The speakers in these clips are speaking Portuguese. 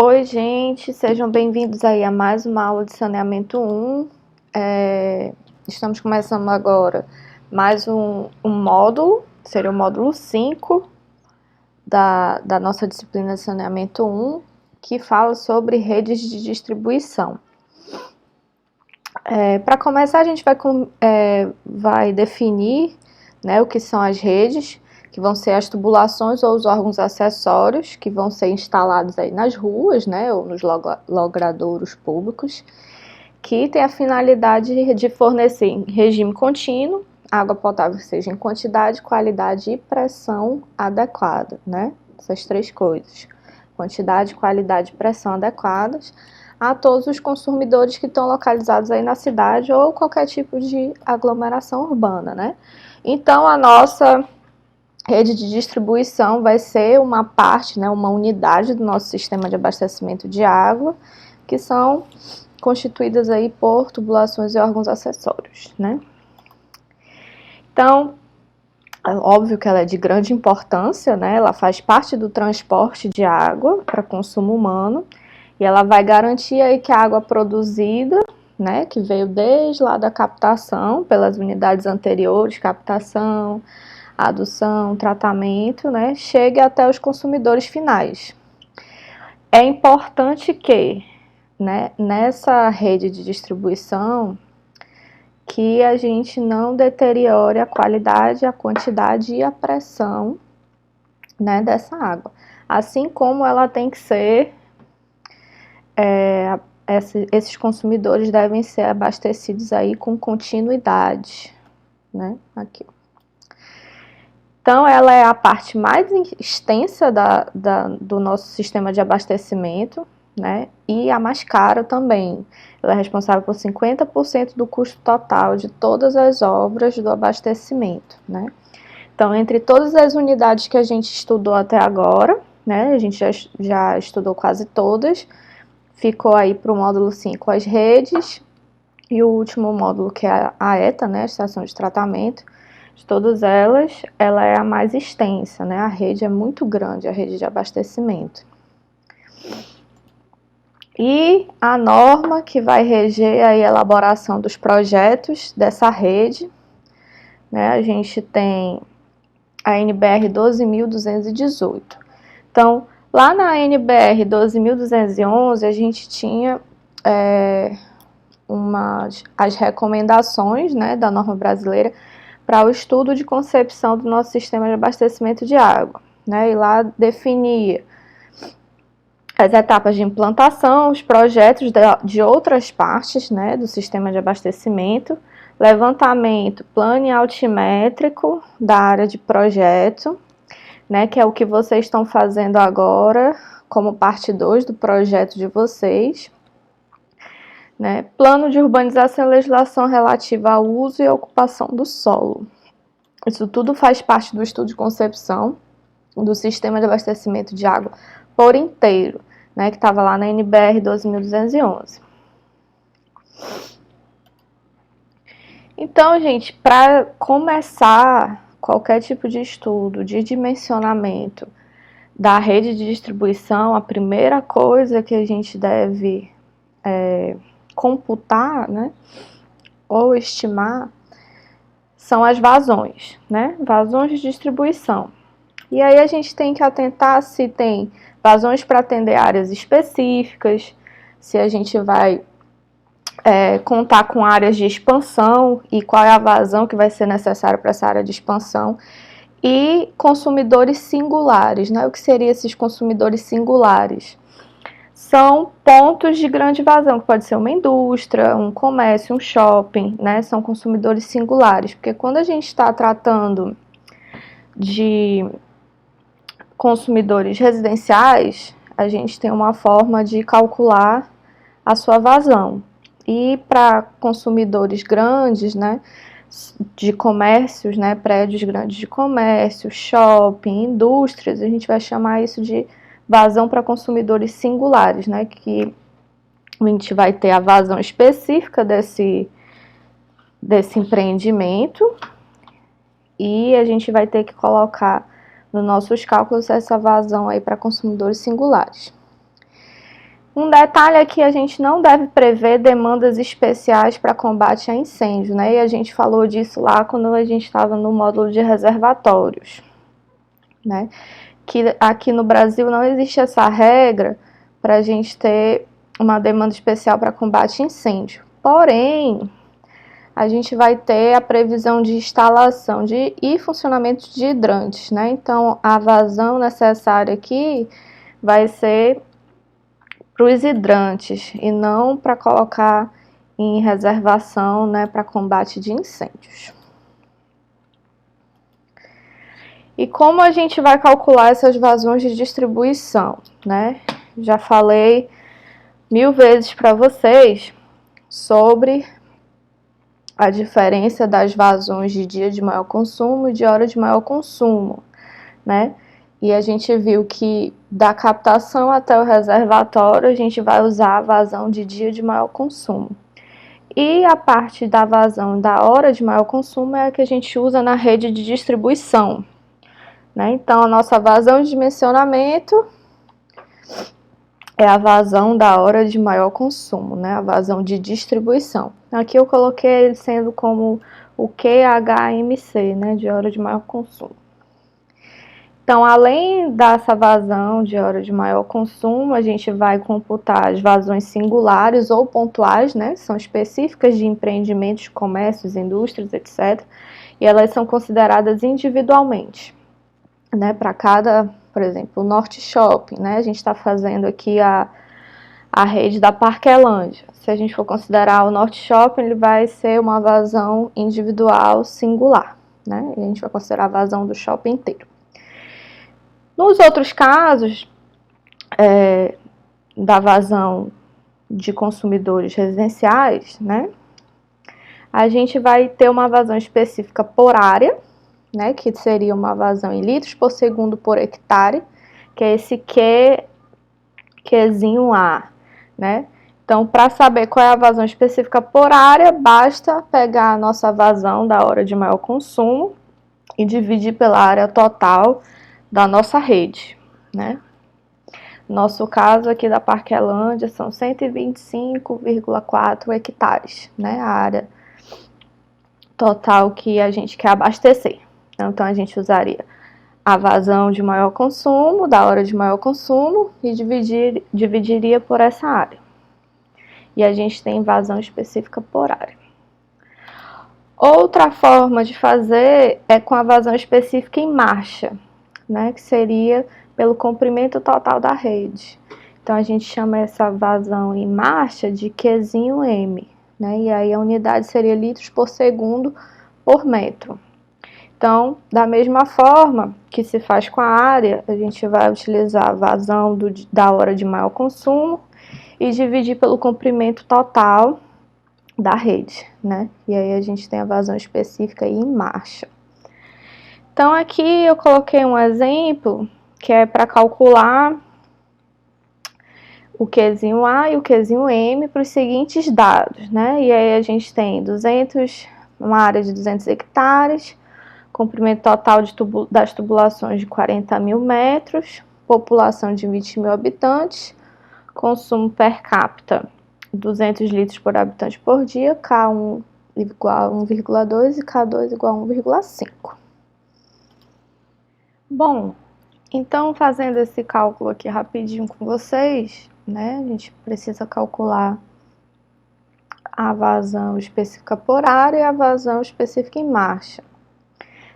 Oi, gente, sejam bem-vindos aí a mais uma aula de saneamento 1. Estamos começando agora mais um módulo, seria o módulo 5 da nossa disciplina de saneamento 1, que fala sobre redes de distribuição. Para começar, a gente vai definir, né, o que são as redes, que vão ser as tubulações ou os órgãos acessórios que vão ser instalados aí nas ruas, né, ou nos logradouros públicos, que tem a finalidade de fornecer em regime contínuo água potável, seja em quantidade, qualidade e pressão adequada, né? Essas três coisas: quantidade, qualidade e pressão adequadas a todos os consumidores que estão localizados aí na cidade ou qualquer tipo de aglomeração urbana, né? Então, a nossa rede de distribuição vai ser uma parte, né, uma unidade do nosso sistema de abastecimento de água, que são constituídas aí por tubulações e órgãos acessórios, né? Então, é óbvio que ela é de grande importância, né? Ela faz parte do transporte de água para consumo humano e ela vai garantir aí que a água produzida, né, que veio desde lá da captação, pelas unidades anteriores, captação, adução, tratamento, né, chegue até os consumidores finais. É importante que, né, nessa rede de distribuição, que a gente não deteriore a qualidade, a quantidade e a pressão, né, dessa água. Assim como ela tem que ser, esses consumidores devem ser abastecidos aí com continuidade, né, aqui. Então, ela é a parte mais extensa do nosso sistema de abastecimento, né? E a mais cara também. Ela é responsável por 50% do custo total de todas as obras do abastecimento, né? Então, entre todas as unidades que a gente estudou até agora, né? A gente já estudou quase todas. Ficou aí para o módulo 5 as redes. E o último módulo, que é a ETA, né? A estação de tratamento. De todas elas, ela é a mais extensa, né? A rede é muito grande, a rede de abastecimento. E a norma que vai reger a elaboração dos projetos dessa rede, né? A gente tem a NBR 12.218. Então, lá na NBR 12.211, a gente tinha as recomendações, né, da norma brasileira para o estudo de concepção do nosso sistema de abastecimento de água, né? E lá definia as etapas de implantação, os projetos de outras partes, né, do sistema de abastecimento, levantamento, plano altimétrico da área de projeto, né, que é o que vocês estão fazendo agora, como parte 2 do projeto de vocês. Né? Plano de urbanização e legislação relativa ao uso e ocupação do solo. Isso tudo faz parte do estudo de concepção do sistema de abastecimento de água por inteiro, né, que estava lá na NBR 12.211. Então, gente, para começar qualquer tipo de estudo de dimensionamento da rede de distribuição, a primeira coisa que a gente deve computar, né, ou estimar, são as vazões, né? Vazões de distribuição. E aí a gente tem que atentar se tem vazões para atender áreas específicas, se a gente vai contar com áreas de expansão e qual é a vazão que vai ser necessária para essa área de expansão. E consumidores singulares, né? O que seriam esses consumidores singulares? São pontos de grande vazão, que pode ser uma indústria, um comércio, um shopping, né? São consumidores singulares, porque quando a gente está tratando de consumidores residenciais, a gente tem uma forma de calcular a sua vazão. E para consumidores grandes, né, de comércios, né, prédios grandes de comércio, shopping, indústrias, a gente vai chamar isso de vazão para consumidores singulares, né, que a gente vai ter a vazão específica desse empreendimento e a gente vai ter que colocar nos nossos cálculos essa vazão aí para consumidores singulares. Um detalhe é que a gente não deve prever demandas especiais para combate a incêndio, né? E a gente falou disso lá quando a gente estava no módulo de reservatórios, né? Que aqui no Brasil não existe essa regra para a gente ter uma demanda especial para combate a incêndio. Porém, a gente vai ter a previsão de instalação e funcionamento de hidrantes, né? Então, a vazão necessária aqui vai ser para os hidrantes e não para colocar em reservação, né, para combate de incêndios. E como a gente vai calcular essas vazões de distribuição, né? Já falei 1000 vezes para vocês sobre a diferença das vazões de dia de maior consumo e de hora de maior consumo, né? E a gente viu que da captação até o reservatório a gente vai usar a vazão de dia de maior consumo. E a parte da vazão da hora de maior consumo é a que a gente usa na rede de distribuição, né? Então, a nossa vazão de dimensionamento é a vazão da hora de maior consumo, né? A vazão de distribuição. Aqui eu coloquei ele sendo como o QHMC, né? De hora de maior consumo. Então, além dessa vazão de hora de maior consumo, a gente vai computar as vazões singulares ou pontuais, né? São específicas de empreendimentos, comércios, indústrias, etc. E elas são consideradas individualmente, né? Para cada, por exemplo, o Norte Shopping, né? A gente está fazendo aqui a rede da Parquelândia. Se a gente for considerar o Norte Shopping, ele vai ser uma vazão individual singular, né? E a gente vai considerar a vazão do shopping inteiro. Nos outros casos, da vazão de consumidores residenciais, né, a gente vai ter uma vazão específica por área, né, que seria uma vazão em litros por segundo por hectare, que é esse Qzinho A, né? Então, para saber qual é a vazão específica por área, basta pegar a nossa vazão da hora de maior consumo e dividir pela área total da nossa rede, né? Nosso caso aqui da Parquelândia são 125,4 hectares, né? A área total que a gente quer abastecer. Então, a gente usaria a vazão de maior consumo, da hora de maior consumo, e dividiria por essa área. E a gente tem vazão específica por área. Outra forma de fazer é com a vazão específica em marcha, né, que seria pelo comprimento total da rede. Então, a gente chama essa vazão em marcha de Qzinho M, né, e aí a unidade seria litros por segundo por metro. Então, da mesma forma que se faz com a área, a gente vai utilizar a vazão da hora de maior consumo e dividir pelo comprimento total da rede, né? E aí a gente tem a vazão específica em marcha. Então, aqui eu coloquei um exemplo que é para calcular o Qzinho A e o Qzinho M para os seguintes dados, né? E aí a gente tem uma área de 200 hectares, comprimento total das tubulações de 40 mil metros, população de 20 mil habitantes, consumo per capita 200 litros por habitante por dia, K1 igual a 1,2 e K2 igual a 1,5. Bom, então fazendo esse cálculo aqui rapidinho com vocês, né, a gente precisa calcular a vazão específica por área e a vazão específica em marcha.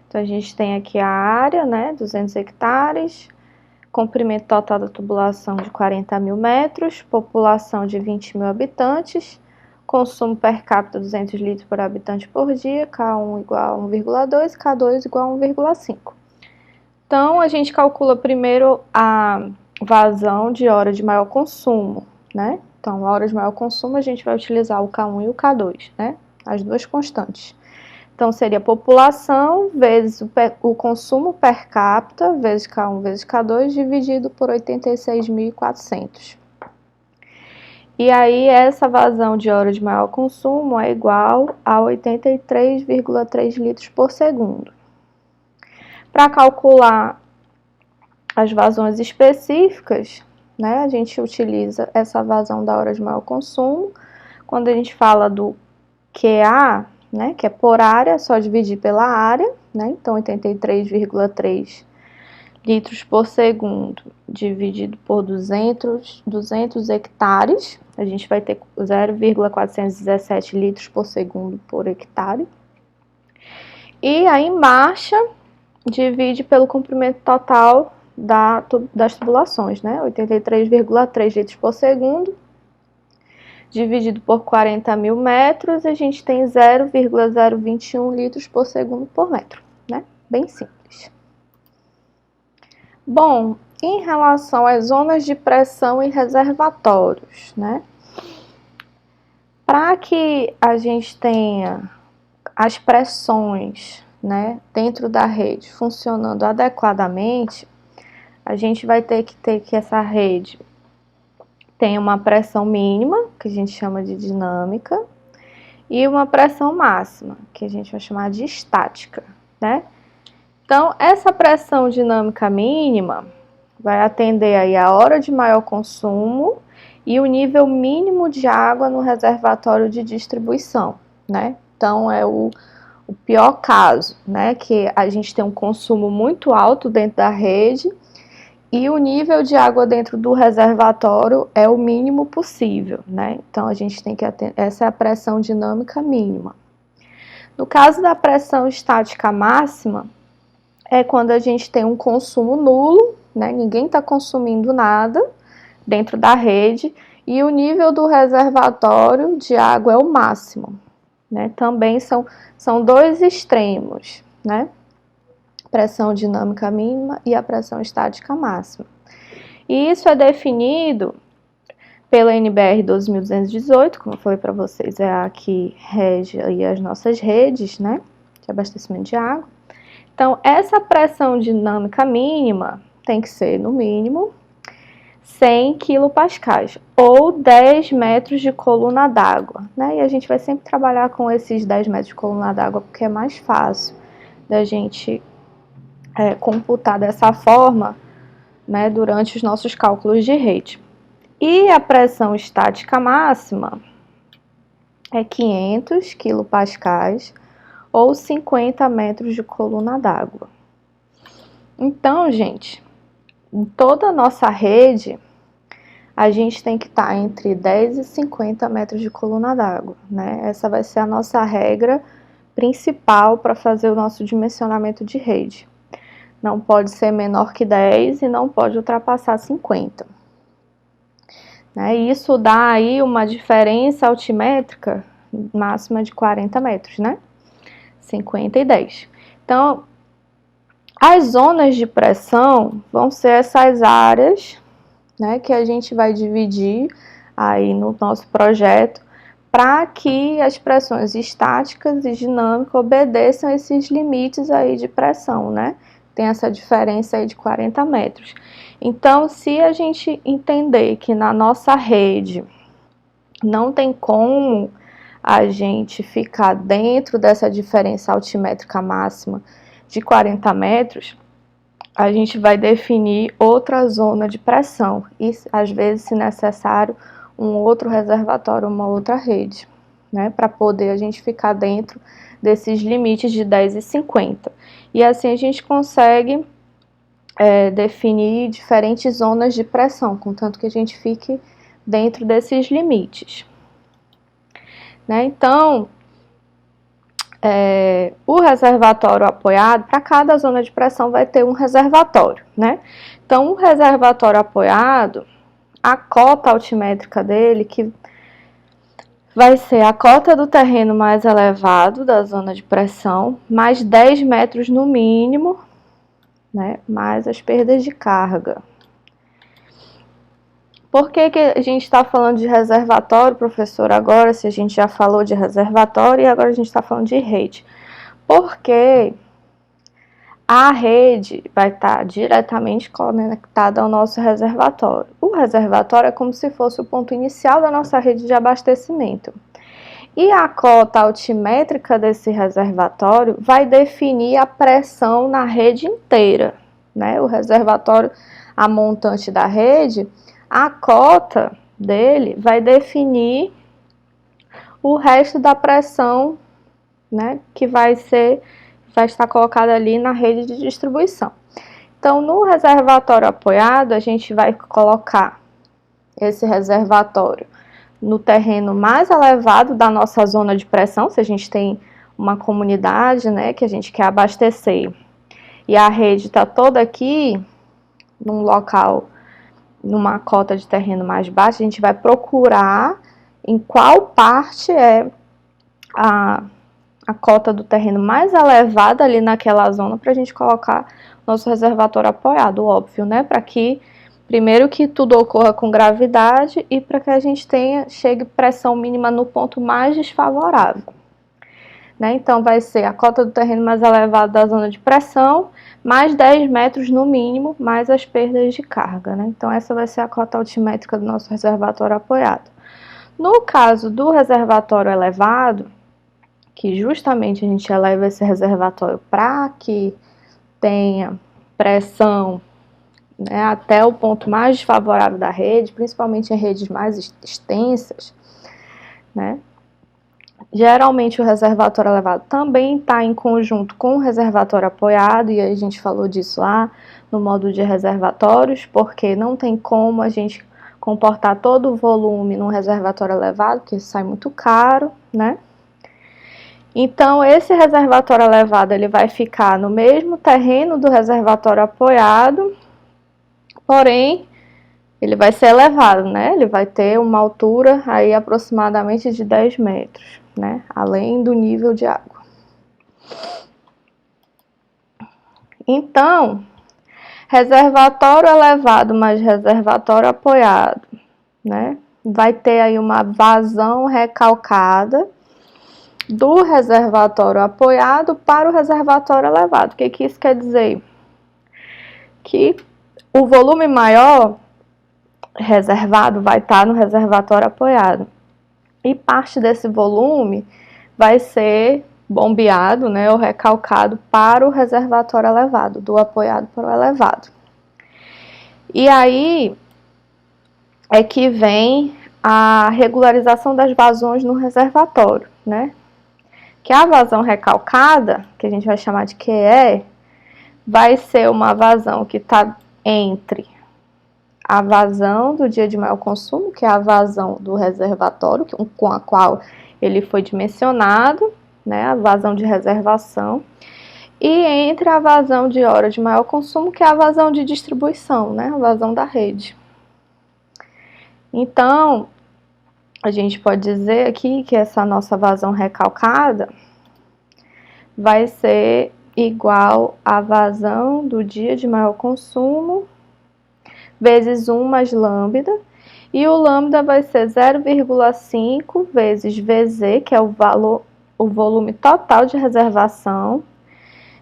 Então, a gente tem aqui a área, né, 200 hectares, comprimento total da tubulação de 40 mil metros, população de 20 mil habitantes, consumo per capita 200 litros por habitante por dia, K1 igual a 1,2 e K2 igual a 1,5. Então, a gente calcula primeiro a vazão de hora de maior consumo, né? Então, a hora de maior consumo a gente vai utilizar o K1 e o K2, né? As duas constantes. Então, seria população vezes o consumo per capita, vezes K1 vezes K2, dividido por 86.400. E aí, essa vazão de hora de maior consumo é igual a 83,3 litros por segundo. Para calcular as vazões específicas, né? A gente utiliza essa vazão da hora de maior consumo. Quando a gente fala do QA, né, que é por área, só dividir pela área, né? Então, 83,3 litros por segundo dividido por 200 hectares, a gente vai ter 0,417 litros por segundo por hectare. E aí, marcha divide pelo comprimento total das tubulações, né? 83,3 litros por segundo, dividido por 40 mil metros, a gente tem 0,021 litros por segundo por metro, né? Bem simples. Bom, em relação às zonas de pressão e reservatórios, né? Para que a gente tenha as pressões, né, dentro da rede funcionando adequadamente, a gente vai ter que essa rede tenha uma pressão mínima, que a gente chama de dinâmica, e uma pressão máxima, que a gente vai chamar de estática, né? Então, essa pressão dinâmica mínima vai atender aí a hora de maior consumo e o nível mínimo de água no reservatório de distribuição, né? Então, é o pior caso, né? Que a gente tem um consumo muito alto dentro da rede e o nível de água dentro do reservatório é o mínimo possível, né? Então, a gente tem que atender, essa é a pressão dinâmica mínima. No caso da pressão estática máxima, é quando a gente tem um consumo nulo, né? Ninguém está consumindo nada dentro da rede e o nível do reservatório de água é o máximo, né? Também são dois extremos, né? Pressão dinâmica mínima e a pressão estática máxima. E isso é definido pela NBR 2218, como eu falei para vocês, é a que rege aí as nossas redes, né? De abastecimento de água. Então, essa pressão dinâmica mínima tem que ser, no mínimo, 100 kPa ou 10 metros de coluna d'água, né? E a gente vai sempre trabalhar com esses 10 metros de coluna d'água porque é mais fácil da gente computar dessa forma, né, durante os nossos cálculos de rede. E a pressão estática máxima é 500 kPa ou 50 metros de coluna d'água. Então, gente, em toda a nossa rede, a gente tem que estar entre 10 e 50 metros de coluna d'água, né? Essa vai ser a nossa regra principal para fazer o nosso dimensionamento de rede. Não pode ser menor que 10 e não pode ultrapassar 50. Né? Isso dá aí uma diferença altimétrica máxima de 40 metros, né? 50 e 10. Então, as zonas de pressão vão ser essas áreas, né, que a gente vai dividir aí no nosso projeto para que as pressões estáticas e dinâmicas obedeçam esses limites aí de pressão, né? Tem essa diferença aí de 40 metros. Então, se a gente entender que na nossa rede não tem como a gente ficar dentro dessa diferença altimétrica máxima de 40 metros, a gente vai definir outra zona de pressão e, às vezes, se necessário, um outro reservatório, uma outra rede, né, para poder a gente ficar dentro desses limites de 10 e 50. E assim a gente consegue definir diferentes zonas de pressão, contanto que a gente fique dentro desses limites. Né? Então, o reservatório apoiado, para cada zona de pressão vai ter um reservatório, né? Então, o reservatório apoiado, a cota altimétrica dele, que vai ser a cota do terreno mais elevado da zona de pressão, mais 10 metros no mínimo, né? Mais as perdas de carga. Por que a gente está falando de reservatório, professor, agora, se a gente já falou de reservatório e agora a gente está falando de rede? Porque a rede vai estar diretamente conectada ao nosso reservatório. O reservatório é como se fosse o ponto inicial da nossa rede de abastecimento. E a cota altimétrica desse reservatório vai definir a pressão na rede inteira, né? O reservatório, a montante da rede, A cota dele vai definir o resto da pressão, né, que vai estar colocada ali na rede de distribuição. Então, no reservatório apoiado, a gente vai colocar esse reservatório no terreno mais elevado da nossa zona de pressão, se a gente tem uma comunidade, né, que a gente quer abastecer, e a rede está toda aqui, num local, numa cota de terreno mais baixa, a gente vai procurar em qual parte é a cota do terreno mais elevada ali naquela zona para a gente colocar nosso reservatório apoiado, óbvio, né, para que primeiro que tudo ocorra com gravidade e para que a gente chegue pressão mínima no ponto mais desfavorável. Né? Então, vai ser a cota do terreno mais elevado da zona de pressão, mais 10 metros no mínimo, mais as perdas de carga. Né? Então, essa vai ser a cota altimétrica do nosso reservatório apoiado. No caso do reservatório elevado, que justamente a gente eleva esse reservatório para que tenha pressão, né, até o ponto mais desfavorável da rede, principalmente em redes mais extensas, né? Geralmente o reservatório elevado também está em conjunto com o reservatório apoiado, e a gente falou disso lá no módulo de reservatórios, porque não tem como a gente comportar todo o volume num reservatório elevado, porque isso sai muito caro, né? Então, esse reservatório elevado ele vai ficar no mesmo terreno do reservatório apoiado, porém, ele vai ser elevado, né? Ele vai ter uma altura aí aproximadamente de 10 metros, né? Além do nível de água. Então, reservatório elevado mais reservatório apoiado, né? Vai ter aí uma vazão recalcada do reservatório apoiado para o reservatório elevado. O que isso quer dizer? Que o volume maior reservado vai estar no reservatório apoiado. E parte desse volume vai ser bombeado, né, ou recalcado para o reservatório elevado, do apoiado para o elevado. E aí é que vem a regularização das vazões no reservatório, né? Que a vazão recalcada, que a gente vai chamar de QE, vai ser uma vazão que está entre a vazão do dia de maior consumo, que é a vazão do reservatório, com a qual ele foi dimensionado, né, a vazão de reservação, e entre a vazão de hora de maior consumo, que é a vazão de distribuição, né, a vazão da rede. Então, a gente pode dizer aqui que essa nossa vazão recalcada vai ser igual à vazão do dia de maior consumo vezes 1 mais lambda, e o lambda vai ser 0,5 vezes VZ, que é o volume total de reservação,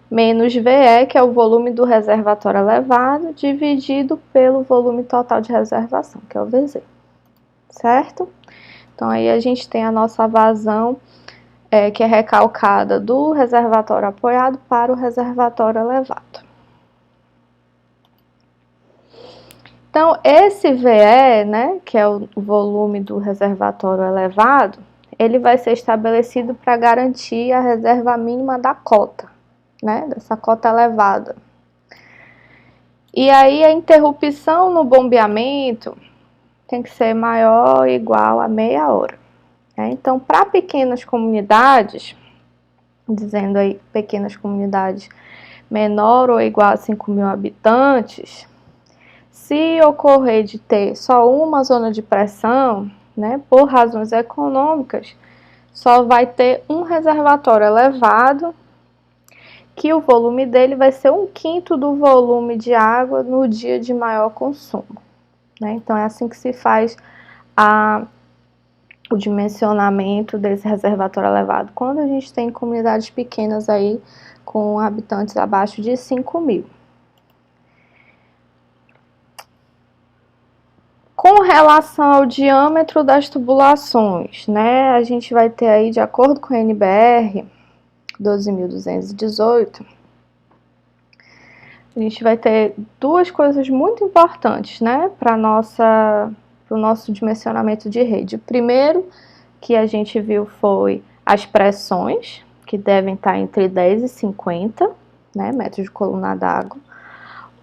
menos VE, que é o volume do reservatório elevado, dividido pelo volume total de reservação, que é o VZ, certo? Então, aí a gente tem a nossa vazão, que é recalcada do reservatório apoiado para o reservatório elevado. Então, esse VE, né, que é o volume do reservatório elevado, ele vai ser estabelecido para garantir a reserva mínima da cota, né, dessa cota elevada. E aí a interrupção no bombeamento tem que ser maior ou igual a meia hora. Né? Então, para pequenas comunidades, dizendo aí pequenas comunidades menor ou igual a 5.000 habitantes, se ocorrer de ter só uma zona de pressão, né, por razões econômicas, só vai ter um reservatório elevado, que o volume dele vai ser 1/5 do volume de água no dia de maior consumo. Né? Então, é assim que se faz o dimensionamento desse reservatório elevado, quando a gente tem comunidades pequenas aí, com habitantes abaixo de 5.000. Com relação ao diâmetro das tubulações, né, a gente vai ter aí, de acordo com a NBR 12.218, a gente vai ter duas coisas muito importantes, né, para o nosso dimensionamento de rede. O primeiro que a gente viu foi as pressões, que devem estar entre 10 e 50, né, metros de coluna d'água.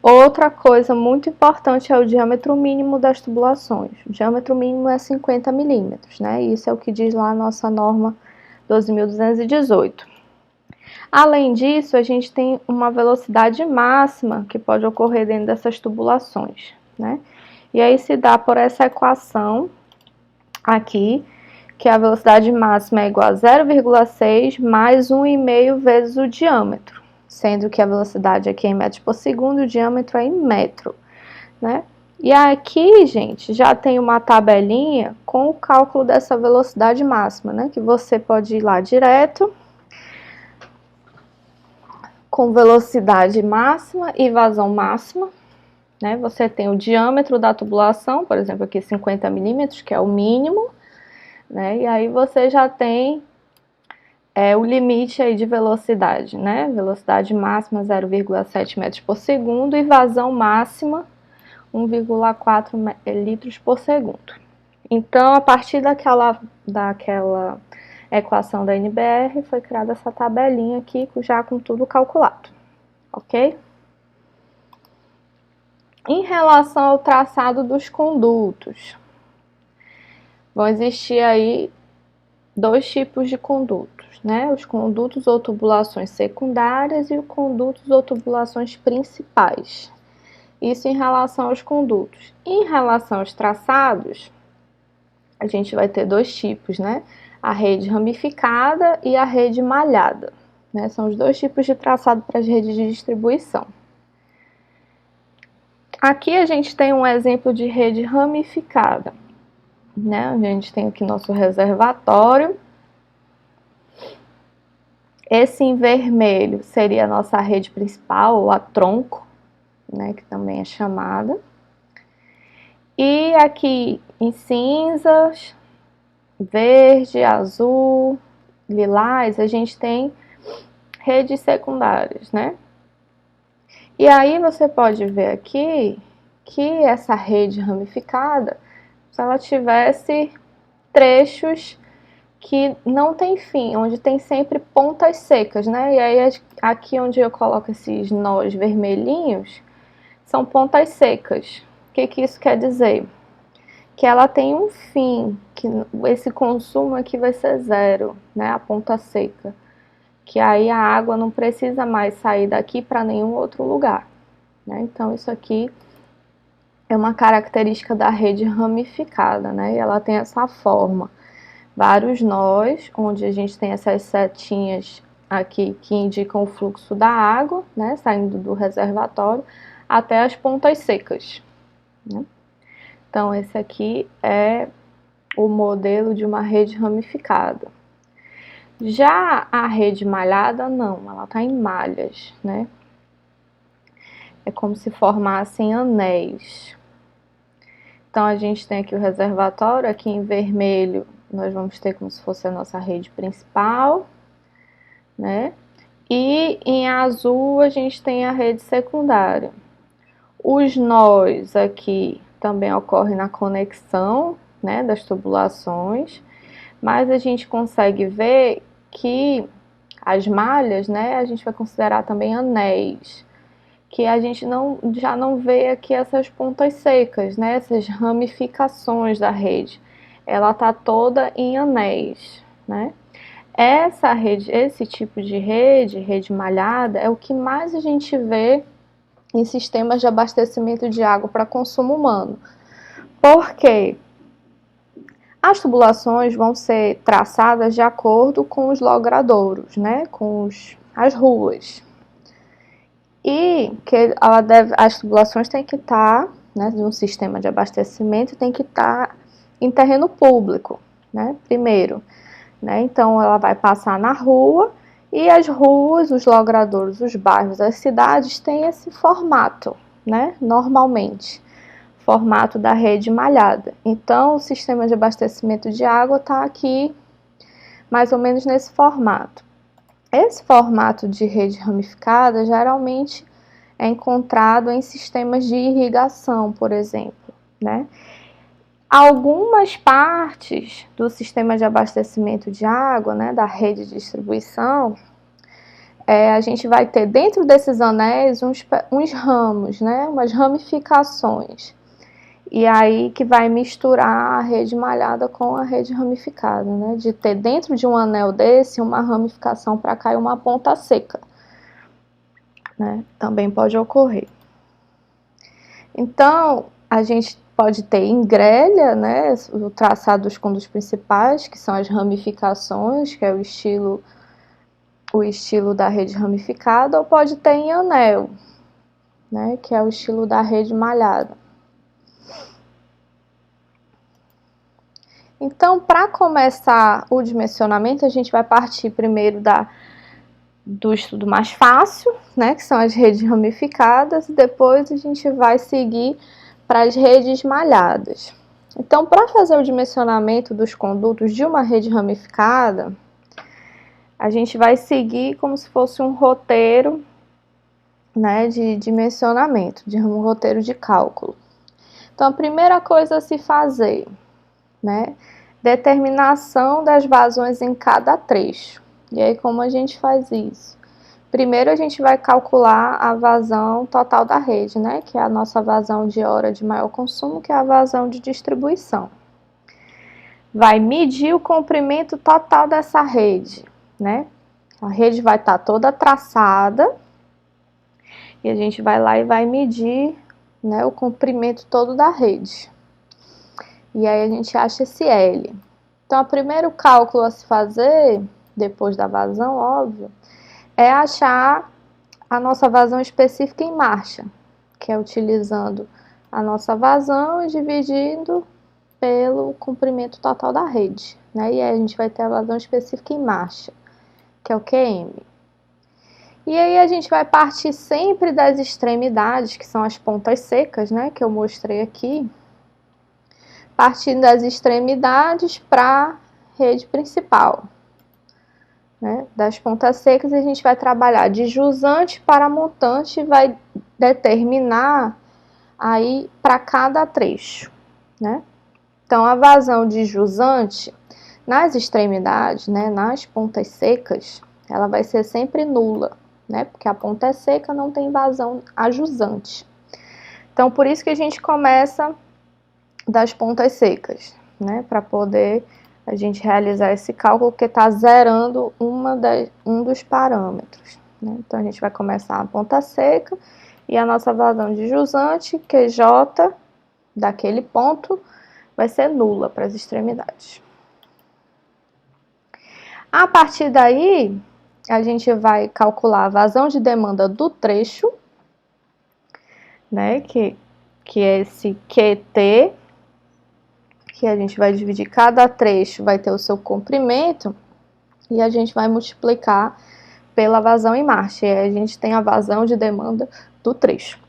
Outra coisa muito importante é o diâmetro mínimo das tubulações. O diâmetro mínimo é 50 milímetros, né? Isso é o que diz lá a nossa norma 12.218. Além disso, a gente tem uma velocidade máxima que pode ocorrer dentro dessas tubulações, né? E aí se dá por essa equação aqui, que a velocidade máxima é igual a 0,6 mais 1,5 vezes o diâmetro, sendo que a velocidade aqui é em metros por segundo e o diâmetro é em metro, né? E aqui, gente, já tem uma tabelinha com o cálculo dessa velocidade máxima, né? Que você pode ir lá direto, com velocidade máxima e vazão máxima, né? Você tem o diâmetro da tubulação, por exemplo, aqui 50 milímetros, que é o mínimo, né? E aí você já tem o limite aí de velocidade, né? Velocidade máxima 0,7 metros por segundo e vazão máxima 1,4 litros por segundo. Então, a partir daquela equação da NBR, foi criada essa tabelinha aqui, já com tudo calculado, ok? Em relação ao traçado dos condutos, vão existir aí dois tipos de condutos, né? Os condutos ou tubulações secundárias e os condutos ou tubulações principais. Isso em relação aos condutos. Em relação aos traçados, a gente vai ter dois tipos, né? A rede ramificada e a rede malhada, né? São os dois tipos de traçado para as redes de distribuição. Aqui a gente tem um exemplo de rede ramificada, né? A gente tem aqui nosso reservatório. Esse em vermelho seria a nossa rede principal, ou a tronco, né? Que também é chamada. E aqui em cinzas, verde, azul, lilás, a gente tem redes secundárias, né? E aí você pode ver aqui que essa rede ramificada, se ela tivesse trechos que não tem fim, onde tem sempre pontas secas, né? E aí aqui onde eu coloco esses nós vermelhinhos, são pontas secas. O que isso quer dizer? Que ela tem um fim, que esse consumo aqui vai ser zero, né? A ponta seca. Que aí a água não precisa mais sair daqui para nenhum outro lugar, né? Então isso aqui é uma característica da rede ramificada, né? E ela tem essa forma. Vários nós, onde a gente tem essas setinhas aqui que indicam o fluxo da água, né? Saindo do reservatório até as pontas secas, né? Então, esse aqui é o modelo de uma rede ramificada. Já a rede malhada, não, ela está em malhas, né? É como se formassem anéis. Então, a gente tem aqui o reservatório, aqui em vermelho, nós vamos ter como se fosse a nossa rede principal, né? E em azul, a gente tem a rede secundária. Os nós aqui também ocorrem na conexão, né, das tubulações, mas a gente consegue ver que as malhas, né, a gente vai considerar também anéis, que a gente já não vê aqui essas pontas secas, né, essas ramificações da rede. Ela está toda em anéis, né? Essa rede, esse tipo de rede malhada, é o que mais a gente vê em sistemas de abastecimento de água para consumo humano. Por quê? As tubulações vão ser traçadas de acordo com os logradouros, né? Com as ruas. E que as tubulações têm que estar, né, de um sistema de abastecimento, tem que estar em terreno público, né? Primeiro, né? Então ela vai passar na rua. E as ruas, os logradouros, os bairros, as cidades têm esse formato, né? Normalmente, formato da rede malhada. Então, o sistema de abastecimento de água está aqui, mais ou menos nesse formato. Esse formato de rede ramificada, geralmente, é encontrado em sistemas de irrigação, por exemplo, né? Algumas partes do sistema de abastecimento de água, né, da rede de distribuição, a gente vai ter dentro desses anéis uns ramos, né, umas ramificações. E aí que vai misturar a rede malhada com a rede ramificada, né, de ter dentro de um anel desse uma ramificação para cá e uma ponta seca, né, também pode ocorrer. Então, a gente pode ter em grelha, né, o traçado dos condutos principais, que são as ramificações, que é o estilo da rede ramificada, ou pode ter em anel, né, que é o estilo da rede malhada. Então, para começar o dimensionamento, a gente vai partir primeiro do estudo mais fácil, né, que são as redes ramificadas, e depois a gente vai seguir para as redes malhadas. Então, para fazer o dimensionamento dos condutos de uma rede ramificada, a gente vai seguir como se fosse um roteiro, né, de dimensionamento, de um roteiro de cálculo. Então, a primeira coisa a se fazer, né, determinação das vazões em cada trecho. E aí, como a gente faz isso? Primeiro, a gente vai calcular a vazão total da rede, né? Que é a nossa vazão de hora de maior consumo, que é a vazão de distribuição. Vai medir o comprimento total dessa rede, né? A rede vai estar toda traçada e a gente vai lá e vai medir, né, o comprimento todo da rede. E aí a gente acha esse L. Então, o primeiro cálculo a se fazer, depois da vazão, óbvio, é achar a nossa vazão específica em marcha, que é utilizando a nossa vazão e dividindo pelo comprimento total da rede, né? E aí a gente vai ter a vazão específica em marcha, que é o QM. E aí a gente vai partir sempre das extremidades, que são as pontas secas, né? Que eu mostrei aqui. Partindo das extremidades para a rede principal. Né? Das pontas secas, a gente vai trabalhar de jusante para montante e vai determinar aí para cada trecho, né? Então, a vazão de jusante nas extremidades, né, nas pontas secas, ela vai ser sempre nula, né? Porque a ponta é seca, não tem vazão a jusante. Então, por isso que a gente começa das pontas secas, né? Para poder a gente realizar esse cálculo, que está zerando um dos parâmetros, né? Então, a gente vai começar a ponta seca e a nossa vazão de jusante, QJ, daquele ponto, vai ser nula para as extremidades. A partir daí, a gente vai calcular a vazão de demanda do trecho, né? Que é esse QT, que a gente vai dividir cada trecho, vai ter o seu comprimento, e a gente vai multiplicar pela vazão em marcha. E aí a gente tem a vazão de demanda do trecho.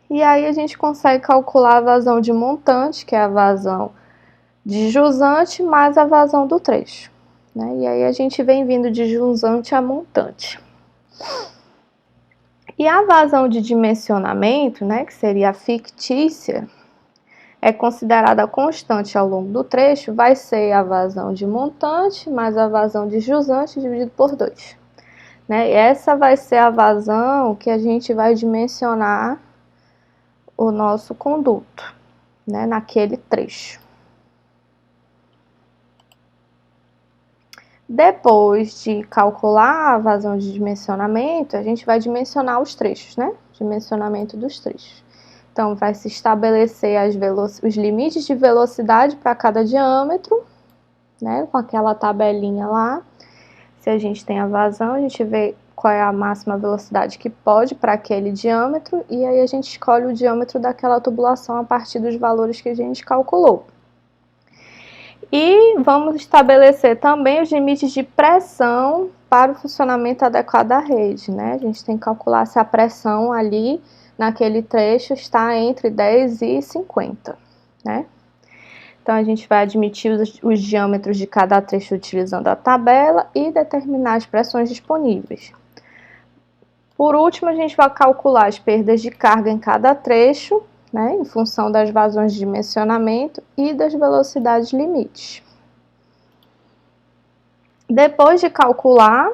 E aí a gente consegue calcular a vazão de montante, que é a vazão de jusante, mais a vazão do trecho, né? E aí a gente vem vindo de jusante a montante. E a vazão de dimensionamento, né, que seria a fictícia, é considerada constante ao longo do trecho, vai ser a vazão de montante mais a vazão de jusante dividido por 2. Né? E essa vai ser a vazão que a gente vai dimensionar o nosso conduto, né, naquele trecho. Depois de calcular a vazão de dimensionamento, a gente vai dimensionar os trechos, né? Dimensionamento dos trechos. Então, vai se estabelecer os limites de velocidade para cada diâmetro, né? Com aquela tabelinha lá. Se a gente tem a vazão, a gente vê qual é a máxima velocidade que pode para aquele diâmetro, e aí a gente escolhe o diâmetro daquela tubulação a partir dos valores que a gente calculou. E vamos estabelecer também os limites de pressão para o funcionamento adequado da rede, né? A gente tem que calcular se a pressão ali naquele trecho está entre 10 e 50, né? Então, a gente vai admitir os diâmetros de cada trecho utilizando a tabela e determinar as pressões disponíveis. Por último, a gente vai calcular as perdas de carga em cada trecho, né, em função das vazões de dimensionamento e das velocidades limites. Depois de calcular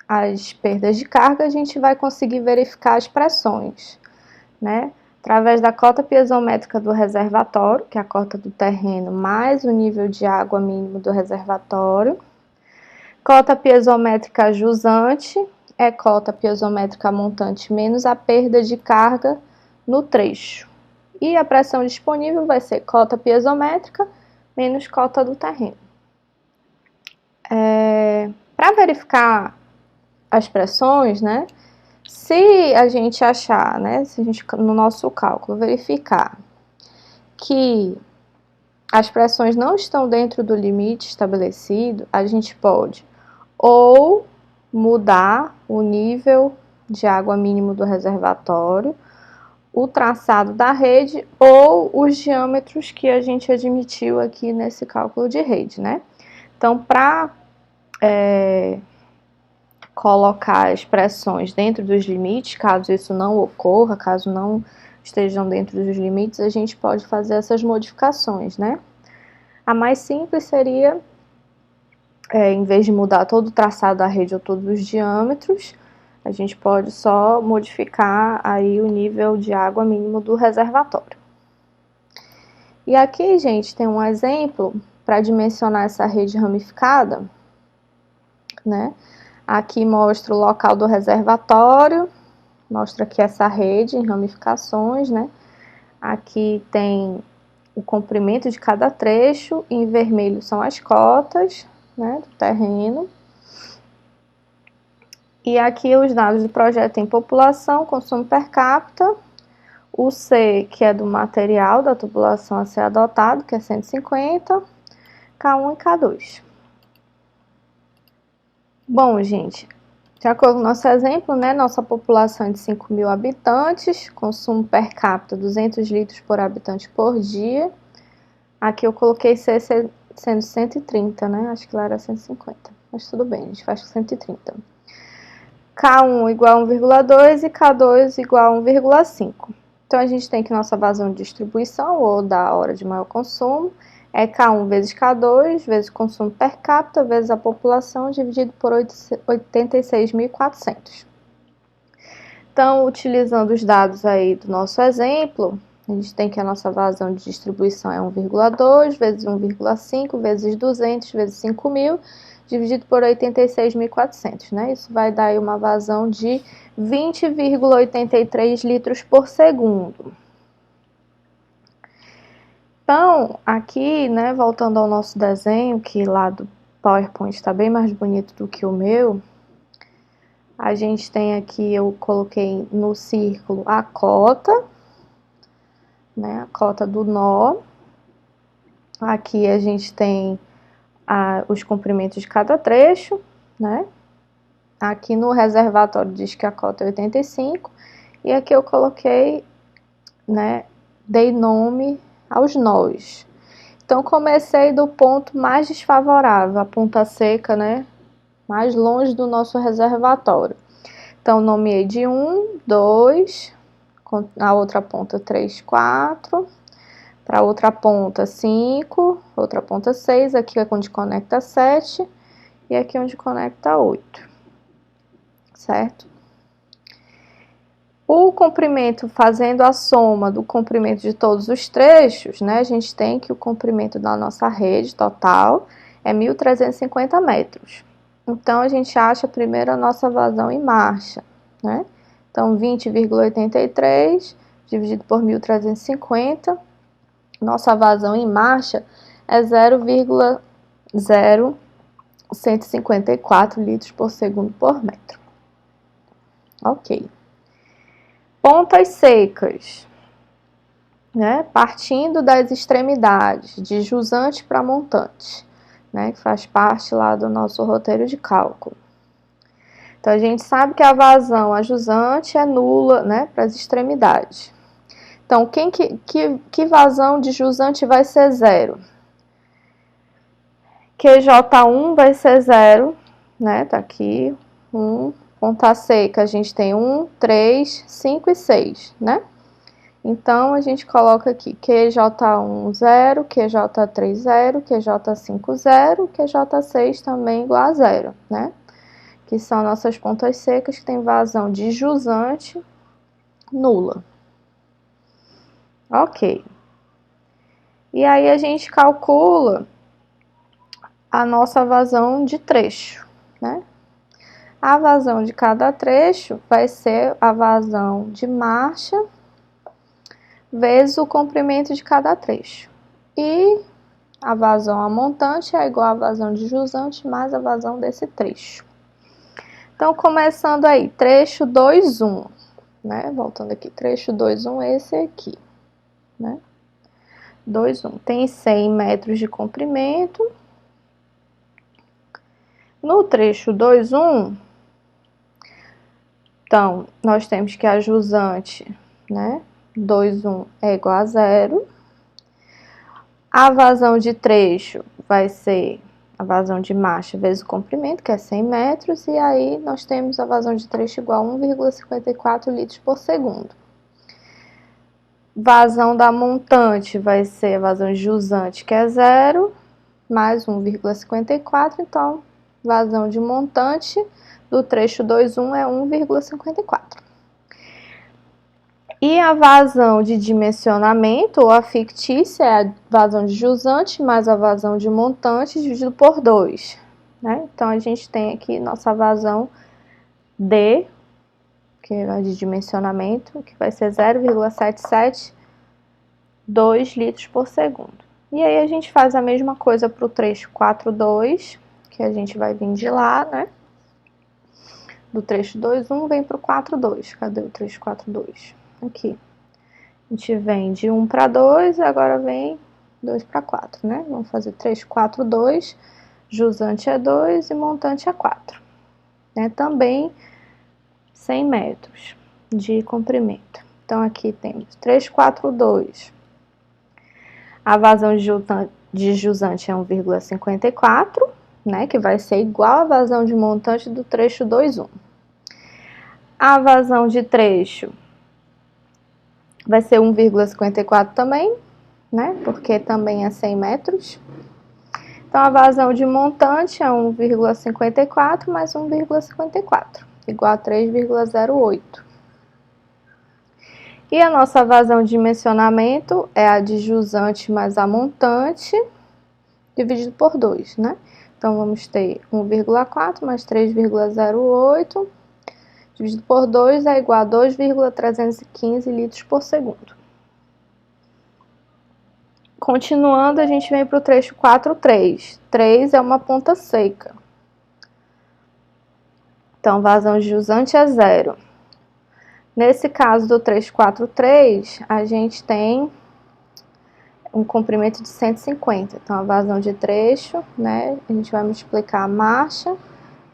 as perdas de carga, a gente vai conseguir verificar as pressões, né? Através da cota piezométrica do reservatório, que é a cota do terreno, mais o nível de água mínimo do reservatório. Cota piezométrica jusante é cota piezométrica montante menos a perda de carga no trecho. E a pressão disponível vai ser cota piezométrica menos cota do terreno. Para verificar as pressões, né? Se a gente achar, né, se a gente no nosso cálculo verificar que as pressões não estão dentro do limite estabelecido, a gente pode ou mudar o nível de água mínimo do reservatório, o traçado da rede ou os diâmetros que a gente admitiu aqui nesse cálculo de rede, né? Então, para colocar as pressões dentro dos limites, caso isso não ocorra, caso não estejam dentro dos limites, a gente pode fazer essas modificações, né? A mais simples seria, em vez de mudar todo o traçado da rede ou todos os diâmetros, a gente pode só modificar aí o nível de água mínimo do reservatório. E aqui, gente, tem um exemplo para dimensionar essa rede ramificada, né? Aqui mostra o local do reservatório, mostra aqui essa rede em ramificações, né? Aqui tem o comprimento de cada trecho, e em vermelho são as cotas, né, do terreno. E aqui os dados do projeto em população, consumo per capita, o C, que é do material da tubulação a ser adotado, que é 150, K1 e K2. Bom, gente, de acordo com o nosso exemplo, né, nossa população é de 5.000 habitantes, consumo per capita 200 litros por habitante por dia. Aqui eu coloquei C sendo 130, né, acho que lá era 150, mas tudo bem, a gente faz com 130. K1 igual a 1,2 e K2 igual a 1,5. Então, a gente tem que nossa vazão de distribuição, ou da hora de maior consumo, é K1 vezes K2, vezes o consumo per capita, vezes a população, dividido por 86.400. Então, utilizando os dados aí do nosso exemplo, a gente tem que a nossa vazão de distribuição é 1,2 vezes 1,5 vezes 200 vezes 5.000, dividido por 86.400, né? Isso vai dar aí uma vazão de 20,83 litros por segundo. Então, aqui, né, voltando ao nosso desenho, que lá do PowerPoint está bem mais bonito do que o meu, a gente tem aqui, eu coloquei no círculo a cota, né, a cota do nó. Aqui a gente tem os comprimentos de cada trecho, né? Aqui no reservatório diz que a cota é 85, e aqui eu coloquei, né, dei nome aos nós. Então, comecei do ponto mais desfavorável, a ponta seca, né, mais longe do nosso reservatório. Então, nomeei de 1, 2, a outra ponta 3, 4, para outra ponta 5, outra ponta 6, aqui é onde conecta 7, e aqui onde conecta 8, certo? O comprimento, fazendo a soma do comprimento de todos os trechos, né, a gente tem que o comprimento da nossa rede total é 1.350 metros. Então, a gente acha primeiro a nossa vazão em marcha, né? Então, 20,83 dividido por 1.350, nossa vazão em marcha é 0,0154 litros por segundo por metro. Ok. Pontas secas, né? Partindo das extremidades, de jusante para montante, né? Que faz parte lá do nosso roteiro de cálculo. Então, a gente sabe que a vazão a jusante é nula, né? Para as extremidades. Então, que vazão de jusante vai ser zero? QJ1 vai ser zero, né? Tá aqui, 1. Ponta seca, a gente tem 1, 3, 5 e 6, né? Então, a gente coloca aqui QJ1, 0, QJ3, 0, QJ5, 0, QJ6 também igual a 0, né? Que são nossas pontas secas que tem vazão de jusante nula. Ok. E aí, a gente calcula a nossa vazão de trecho, né? A vazão de cada trecho vai ser a vazão de marcha vezes o comprimento de cada trecho. E a vazão a montante é igual à vazão de jusante mais a vazão desse trecho. Então, começando aí, trecho 2, 1, né? Voltando aqui, trecho 2, 1, esse aqui, né? 2, 1, tem 100 metros de comprimento. No trecho 2, 1, então, nós temos que a jusante, né? 2, 1 é igual a 0. A vazão de trecho vai ser a vazão de marcha vezes o comprimento, que é 100 metros, e aí nós temos a vazão de trecho igual a 1,54 litros por segundo. Vazão da montante vai ser a vazão de jusante, que é 0, mais 1,54, então, vazão de montante do trecho 2,1 é 1,54. E a vazão de dimensionamento, ou a fictícia, é a vazão de jusante mais a vazão de montante dividido por 2. Né? Então, a gente tem aqui nossa vazão D, que é de dimensionamento, que vai ser 0,772 litros por segundo. E aí, a gente faz a mesma coisa para o trecho 4,2, que a gente vai vir de lá, né? Do trecho 2,1 vem para o 4,2. Cadê o trecho 4,2? Aqui. A gente vem de 1 para 2, agora vem 2 para 4, né? Vamos fazer 3, 4, 2, jusante é 2 e montante é 4. Né? Também 100 metros de comprimento. Então, aqui temos 3, 4, 2. A vazão de jusante é 1,54, né? Que vai ser igual à vazão de montante do trecho 2,1. A vazão de trecho vai ser 1,54 também, né? Porque também é 100 metros. Então, a vazão de montante é 1,54 mais 1,54, igual a 3,08. E a nossa vazão de dimensionamento é a de jusante mais a montante, dividido por 2, né? Então, vamos ter 1,4 mais 3,08, dividido por 2 é igual a 2,315 litros por segundo. Continuando, a gente vem para o trecho 4,3. 3 é uma ponta seca. Então, vazão de jusante é 0. Nesse caso do trecho 4,3, a gente tem um comprimento de 150. Então, a vazão de trecho, né, a gente vai multiplicar a marcha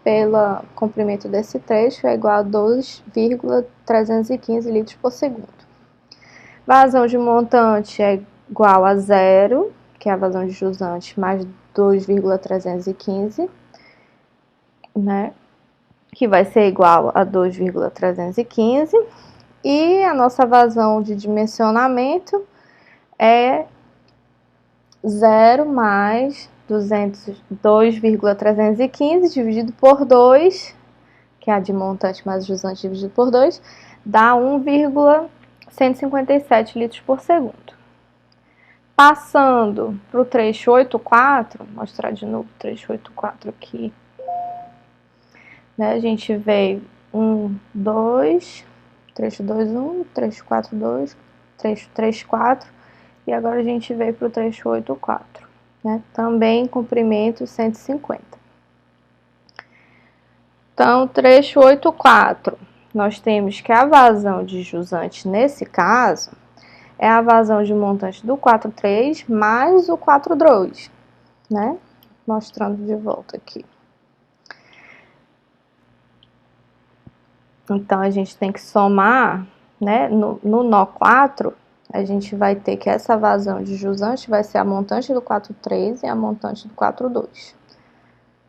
pelo comprimento desse trecho, é igual a 2,315 litros por segundo. Vazão de montante é igual a 0, que é a vazão de jusante, mais 2,315, né? Que vai ser igual a 2,315. E a nossa vazão de dimensionamento é 0 mais 2,315 dividido por 2, que é a de montante mais jusante dividido por 2, dá 1,157 litros por segundo. Passando para o trecho 8,4, vou mostrar de novo o trecho 8,4 aqui. Né? A gente veio 1, 2, trecho 2, 1, trecho 4, 2, trecho 3, 4, e agora a gente veio para o trecho 8,4. Né? Também comprimento 150. Então, trecho 8,4, nós temos que a vazão de jusante nesse caso é a vazão de montante do 4,3 mais o 4,2, né? Mostrando de volta aqui. Então, a gente tem que somar, né? No nó 4, a gente vai ter que essa vazão de jusante vai ser a montante do 4,3 e a montante do 4,2,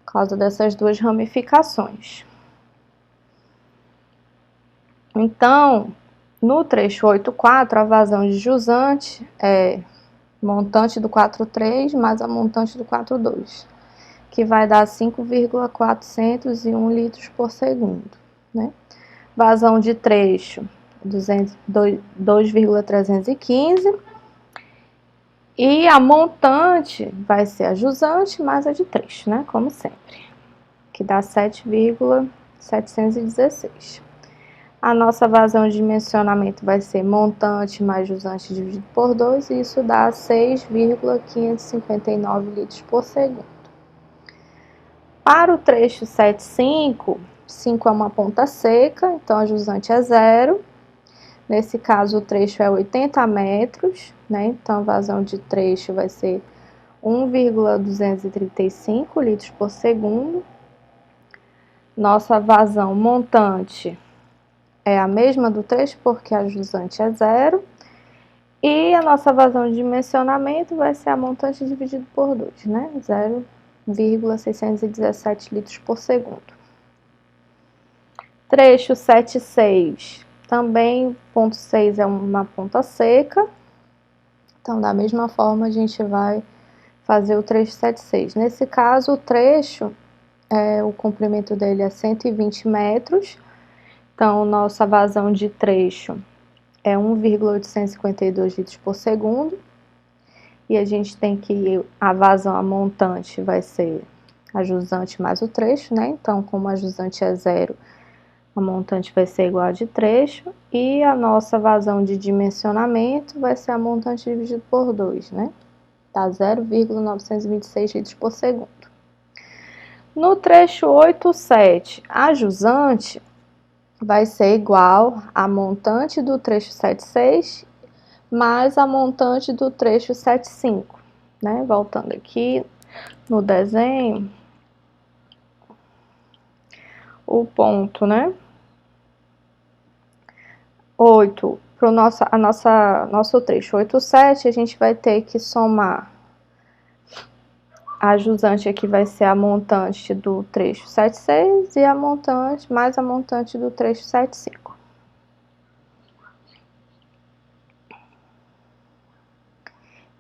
por causa dessas duas ramificações. Então, no trecho 8,4, a vazão de jusante é montante do 4,3 mais a montante do 4,2, que vai dar 5,401 litros por segundo, né? Vazão de trecho 2,315 e a montante vai ser a jusante mais a de trecho, né? Como sempre, que dá 7,716. A nossa vazão de dimensionamento vai ser montante mais jusante dividido por 2, e isso dá 6,559 litros por segundo. Para o trecho 7,5, 5 é uma ponta seca, então a jusante é 0. Nesse caso, o trecho é 80 metros, né? Então a vazão de trecho vai ser 1,235 litros por segundo. Nossa vazão montante é a mesma do trecho, porque a jusante é 0. E a nossa vazão de dimensionamento vai ser a montante dividido por 2, né? 0,617 litros por segundo. Trecho 7,6, também ponto 6 é uma ponta seca. Então, da mesma forma, a gente vai fazer o trecho 7,6. Nesse caso, o trecho, o comprimento dele é 120 metros. Então, nossa vazão de trecho é 1,852 litros por segundo. E a gente tem que, a vazão, a montante, vai ser a jusante mais o trecho, né? Então, como a jusante é 0, a montante vai ser igual a de trecho. E a nossa vazão de dimensionamento vai ser a montante dividido por 2, né? Dá 0,926 litros por segundo. No trecho 8,7, a jusante vai ser igual a montante do trecho 7,6 mais a montante do trecho 7,5, né? Voltando aqui no desenho, o ponto, né? 8, para o nosso trecho 8,7, a gente vai ter que somar a jusante aqui vai ser a montante do trecho 7,6 e a montante mais a montante do trecho 7,5.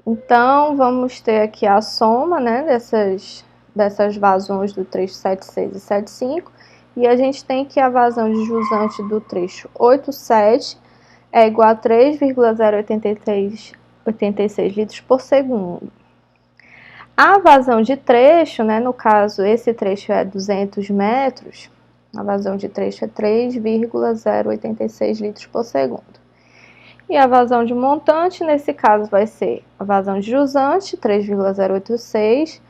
Então, vamos ter aqui a soma, né, dessas vazões do trecho 7,6 e 7,5, e a gente tem que a vazão de jusante do trecho 8,7 é igual a 3,086 litros por segundo. A vazão de trecho, né, no caso, esse trecho é 200 metros, a vazão de trecho é 3,086 litros por segundo. E a vazão de montante, nesse caso, vai ser a vazão de jusante, 3,086,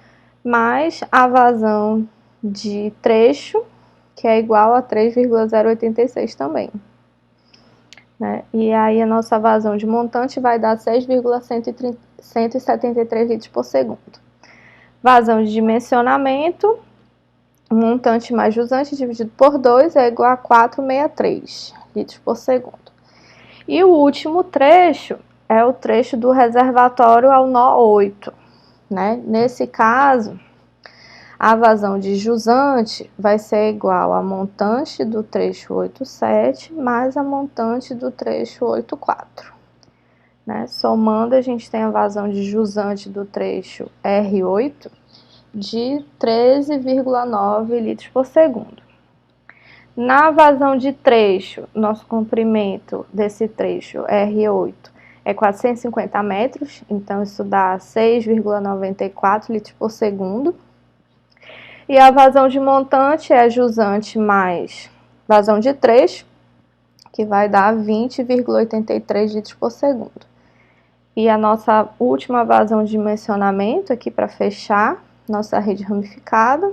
mais a vazão de trecho, que é igual a 3,086 também. Né? E aí a nossa vazão de montante vai dar 6,173 litros por segundo. Vazão de dimensionamento, montante mais jusante dividido por 2 é igual a 463 litros por segundo. E o último trecho é o trecho do reservatório ao nó 8, né? Nesse caso, a vazão de jusante vai ser igual a montante do trecho 8,7 mais a montante do trecho 8,4. Né? Somando, a gente tem a vazão de jusante do trecho R8 de 13,9 litros por segundo. Na vazão de trecho, nosso comprimento desse trecho R8 é 450 metros, então isso dá 6,94 litros por segundo. E a vazão de montante é jusante mais vazão de trecho, que vai dar 20,83 litros por segundo. E a nossa última vazão de dimensionamento, aqui para fechar nossa rede ramificada,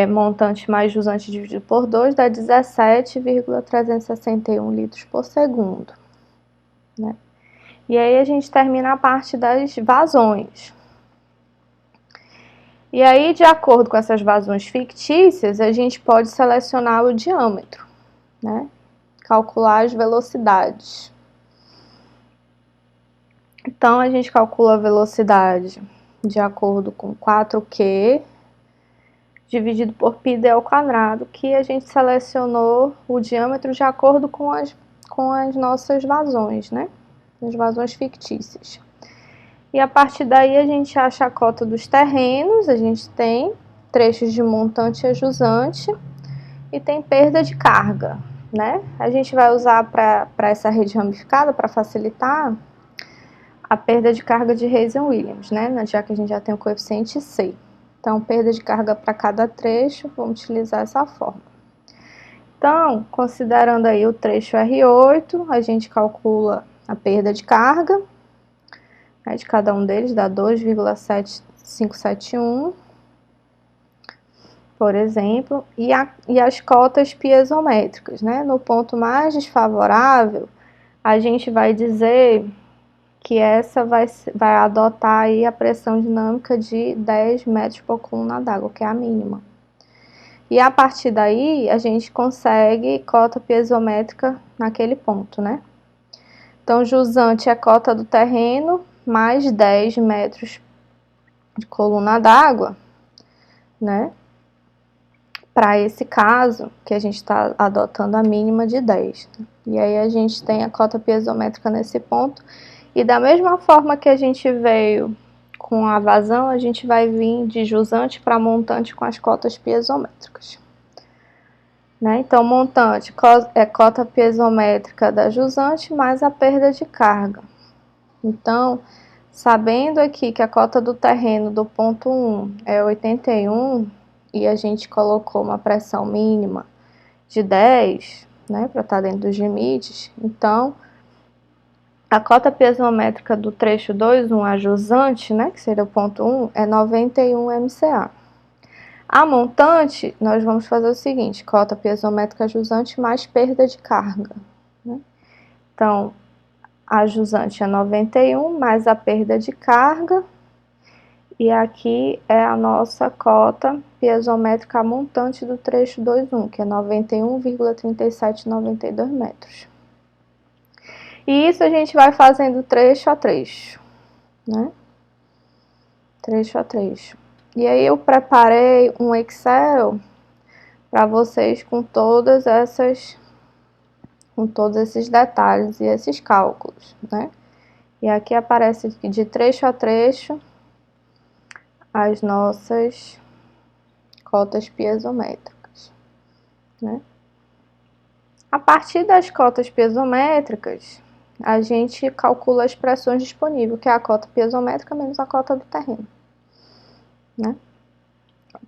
montante mais jusante dividido por 2 dá 17,361 litros por segundo. Né? E aí a gente termina a parte das vazões. E aí, de acordo com essas vazões fictícias, a gente pode selecionar o diâmetro, né? Calcular as velocidades. Então, a gente calcula a velocidade de acordo com 4Q, dividido por πd ao quadrado, que a gente selecionou o diâmetro de acordo com as nossas vazões, né? As vazões fictícias. E a partir daí a gente acha a cota dos terrenos, a gente tem trechos de montante e jusante e tem perda de carga, né? A gente vai usar para essa rede ramificada, para facilitar, a perda de carga de Reis-Williams, né? Já que a gente já tem o coeficiente C. Então, perda de carga para cada trecho, vamos utilizar essa forma. Então, considerando aí o trecho R8, a gente calcula a perda de carga, né, de cada um deles, dá 2,7571, por exemplo, e as cotas piezométricas, né? No ponto mais desfavorável, a gente vai dizer que essa vai adotar aí a pressão dinâmica de 10 metros por coluna d'água, que é a mínima. E a partir daí, a gente consegue cota piezométrica naquele ponto, né? Então, jusante é cota do terreno, mais 10 metros de coluna d'água, né? Para esse caso, que a gente está adotando a mínima de 10. E aí, a gente tem a cota piezométrica nesse ponto. E da mesma forma que a gente veio com a vazão, a gente vai vir de jusante para montante com as cotas piezométricas. Né? Então, montante é cota piezométrica da jusante mais a perda de carga. Então, sabendo aqui que a cota do terreno do ponto 1 é 81 e a gente colocou uma pressão mínima de 10, né, para estar dentro dos limites, então a cota piezométrica do trecho 2,1 a jusante, né, que seria o ponto 1, é 91 MCA. A montante, nós vamos fazer o seguinte, cota piezométrica jusante mais perda de carga, né? Então, a jusante é 91 mais a perda de carga, e aqui é a nossa cota piezométrica montante do trecho 2,1, que é 91,3792 metros. E isso a gente vai fazendo trecho a trecho, né? Trecho a trecho. E aí eu preparei um Excel para vocês com todos esses detalhes e esses cálculos, né? E aqui aparece de trecho a trecho as nossas cotas piezométricas, né? A partir das cotas piezométricas, a gente calcula as pressões disponíveis, que é a cota piezométrica menos a cota do terreno, né?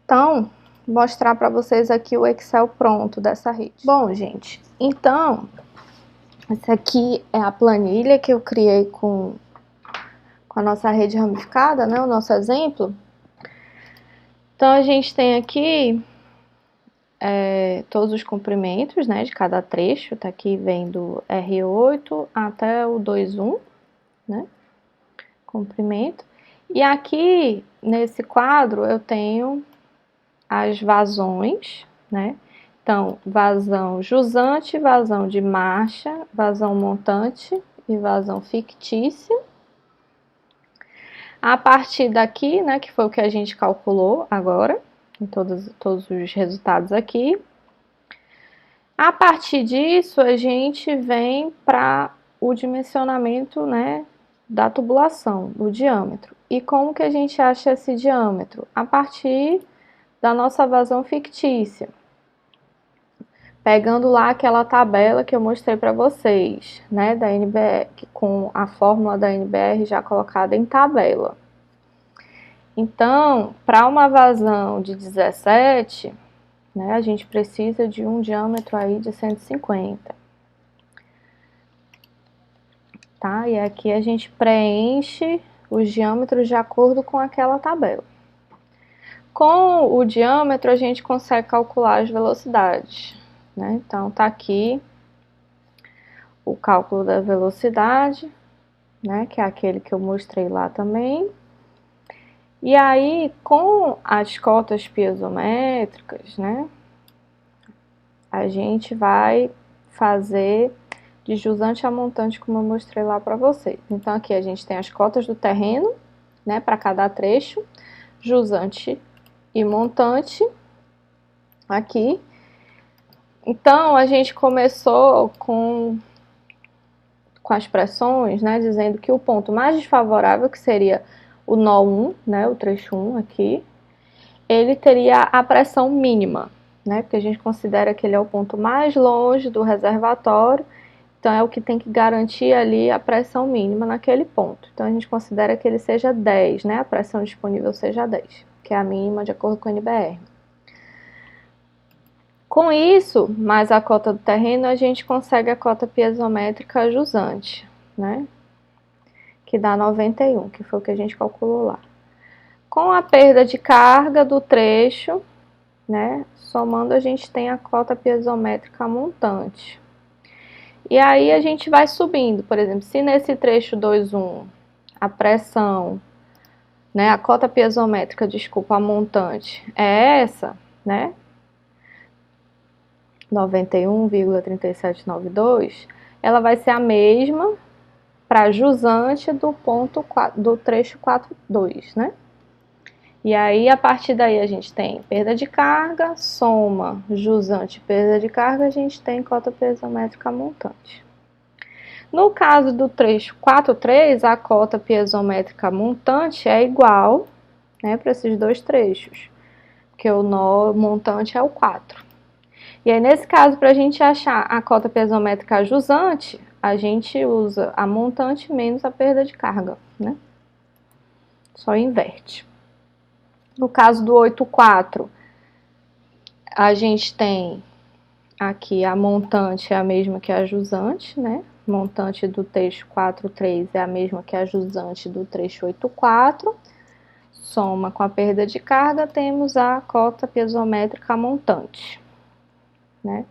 Então, vou mostrar para vocês aqui o Excel pronto dessa rede. Bom, gente, então, essa aqui é a planilha que eu criei com a nossa rede ramificada, né? O nosso exemplo. Então, a gente tem aqui todos os comprimentos, né, de cada trecho, tá aqui vem do R8 até o 2,1, né, comprimento. E aqui, nesse quadro, eu tenho as vazões, né, então, vazão jusante, vazão de marcha, vazão montante e vazão fictícia. A partir daqui, né, que foi o que a gente calculou agora, em todos os resultados aqui. A partir disso, a gente vem para o dimensionamento, né, da tubulação, do diâmetro. E como que a gente acha esse diâmetro? A partir da nossa vazão fictícia. Pegando lá aquela tabela que eu mostrei para vocês, né, da NBR, com a fórmula da NBR já colocada em tabela. Então, para uma vazão de 17, né, a gente precisa de um diâmetro aí de 150. Tá? E aqui a gente preenche os diâmetros de acordo com aquela tabela. Com o diâmetro, a gente consegue calcular as velocidades, né? Então, tá aqui o cálculo da velocidade, né, que é aquele que eu mostrei lá também. E aí, com as cotas piezométricas, né, a gente vai fazer de jusante a montante, como eu mostrei lá para vocês. Então, aqui a gente tem as cotas do terreno, né, para cada trecho, jusante e montante, aqui. Então, a gente começou com as pressões, né, dizendo que o ponto mais desfavorável, que seria o nó 1, né, o trecho 1 aqui, ele teria a pressão mínima, né, porque a gente considera que ele é o ponto mais longe do reservatório, então é o que tem que garantir ali a pressão mínima naquele ponto. Então a gente considera que ele seja 10, né, a pressão disponível seja 10, que é a mínima de acordo com o NBR. Com isso, mais a cota do terreno, a gente consegue a cota piezométrica jusante, né? Que dá 91, que foi o que a gente calculou lá. Com a perda de carga do trecho, né? Somando, a gente tem a cota piezométrica montante. E aí a gente vai subindo, por exemplo, se nesse trecho 2,1 a pressão, né? A cota piezométrica, desculpa, a montante é essa, né? 91,3792, ela vai ser a mesma para jusante do ponto 4, do trecho 4,2, né? E aí, a partir daí, a gente tem perda de carga, soma jusante perda de carga, a gente tem cota piezométrica montante. No caso do trecho 4,3, a cota piezométrica montante é igual, né, para esses dois trechos, porque o nó montante é o 4. E aí, nesse caso, para a gente achar a cota piezométrica jusante, a gente usa a montante menos a perda de carga, né? Só inverte. No caso do 8,4, a gente tem aqui a montante é a mesma que a jusante, né? Montante do trecho 4,3 é a mesma que a jusante do trecho 8,4. Soma com a perda de carga, temos a cota piezométrica montante, né?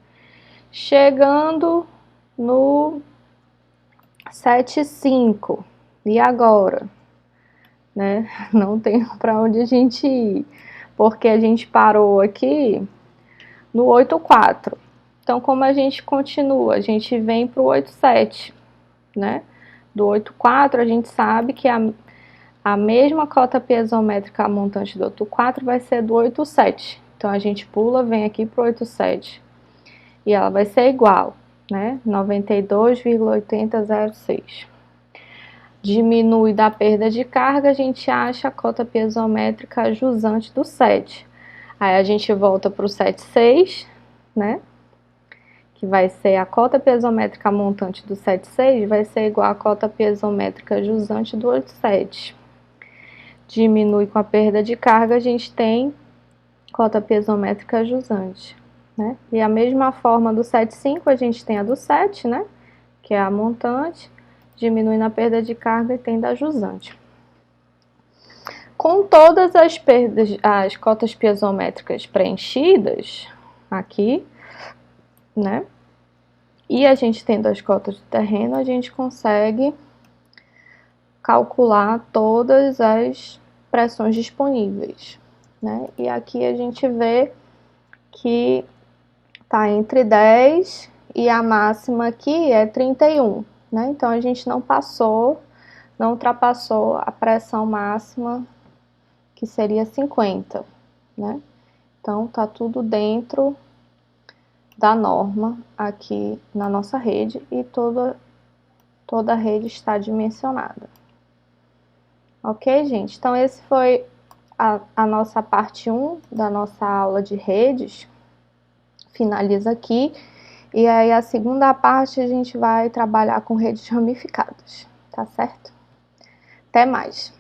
Chegando no 7,5. E agora? Né? Não tem para onde a gente ir, porque a gente parou aqui no 8,4. Então, como a gente continua? A gente vem para o 8,7, né? Do 8,4, a gente sabe que a mesma cota piezométrica montante do 8,4 vai ser do 8,7. Então, a gente pula, vem aqui para o 8,7. E ela vai ser igual, né? 92,8006. Diminui da perda de carga, a gente acha a cota piezométrica jusante do 7. Aí a gente volta para o 7,6, né? Que vai ser a cota piezométrica montante do 7,6 vai ser igual à cota piezométrica jusante do 8,7. Diminui com a perda de carga, a gente tem cota piezométrica jusante, né? E a mesma forma do 7,5, a gente tem a do 7, né? Que é a montante. Diminui na perda de carga e tem da jusante. Com todas as cotas piezométricas preenchidas aqui, né? E a gente tendo as cotas de terreno, a gente consegue calcular todas as pressões disponíveis, né? E aqui a gente vê que tá entre 10 e a máxima aqui é 31. Né? Então, a gente não ultrapassou a pressão máxima, que seria 50, né? Então, tá tudo dentro da norma aqui na nossa rede e toda a rede está dimensionada. Ok, gente? Então, esse foi a nossa parte 1 da nossa aula de redes. Finaliza aqui. E aí, a segunda parte, a gente vai trabalhar com redes ramificadas, tá certo? Até mais!